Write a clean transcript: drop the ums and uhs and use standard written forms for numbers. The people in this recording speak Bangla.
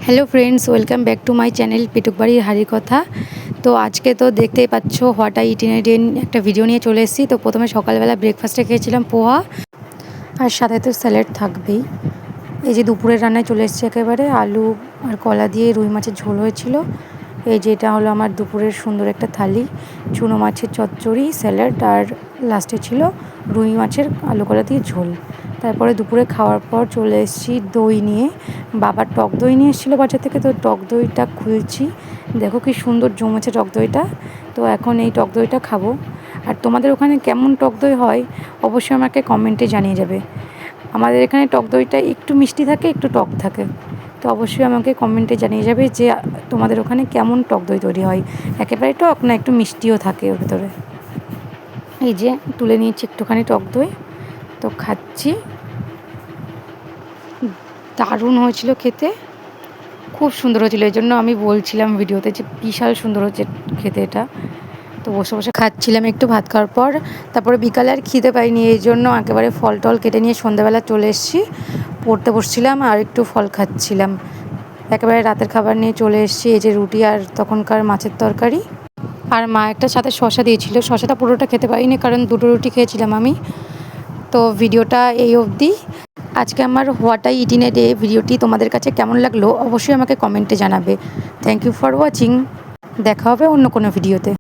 Hello friends, welcome back to my channel পেটুক বাড়ির হাড়ির কথা। তো আজকে তো দেখতেই পাচ্ছ what I eat in a day একটা ভিডিও নিয়ে চলে এসেছি। তো প্রথমে সকালবেলা ব্রেকফাস্টে খেয়েছিলাম পোহা, আর সাথে তো স্যালাড থাকবেই। এই যে দুপুরের রান্নায় চলে এসেছি, একেবারে আলু আর কলা দিয়ে রুই মাছের ঝোল হয়েছিল। এই যে এটা হলো আমার দুপুরের সুন্দর একটা থালি, চুনো মাছের চচ্চড়ি, স্যালাড, আর লাস্টে ছিল রুই মাছের আলু কলা দিয়ে ঝোল। তারপরে দুপুরে খাওয়ার পর চলে এসেছি দই নিয়ে। বাবা টক দই নিয়ে এসেছিলো বাজার থেকে, তো টক দইটা খুলছি। দেখো কি সুন্দর জমেছে টক দইটা। তো এখন এই টক দইটা খাবো। আর তোমাদের ওখানে কেমন টক দই হয় অবশ্যই আমাকে কমেন্টে জানিয়ে যাবে। আমাদের এখানে টক দইটা একটু মিষ্টি থাকে, একটু টক থাকে। তো অবশ্যই আমাকে কমেন্টে জানিয়ে যাবে যে তোমাদের ওখানে কেমন টক দই তৈরি হয়, একেবারে টক না একটু মিষ্টিও থাকে ওর ভেতরে। এই যে তুলে নিয়েছি একটুখানি টক দই, তো খাচ্ছি। দারুণ হয়েছিল খেতে, খুব সুন্দর হয়েছিল। এই জন্য আমি বলছিলাম ভিডিওতে যে বিশাল সুন্দর হচ্ছে খেতে এটা। তো বসে বসে খাচ্ছিলাম একটু ভাত খাওয়ার পর। তারপরে বিকালে আর খিদে পাইনি, এই জন্য একেবারে ফল টল কেটে নিয়ে সন্ধ্যাবেলা চলে এসেছি, পড়তে বসছিলাম আর একটু ফল খাচ্ছিলাম। একেবারে রাতের খাবার নিয়ে চলে এসেছি। এই যে রুটি আর তখনকার মাছের তরকারি, আর মা একটা সাথে শশা দিয়েছিল। শশাটা পুরোটা খেতে পারিনি কারণ দুটো রুটি খেয়েছিলাম আমি। তো ভিডিওটা এই অবধি। আজকে আমার what I eat in a day ভিডিওটি তোমাদের কাছে কেমন লাগলো অবশ্যই আমাকে কমেন্টে জানাবে। Thank you for watching. দেখা হবে অন্য কোনো ভিডিওতে।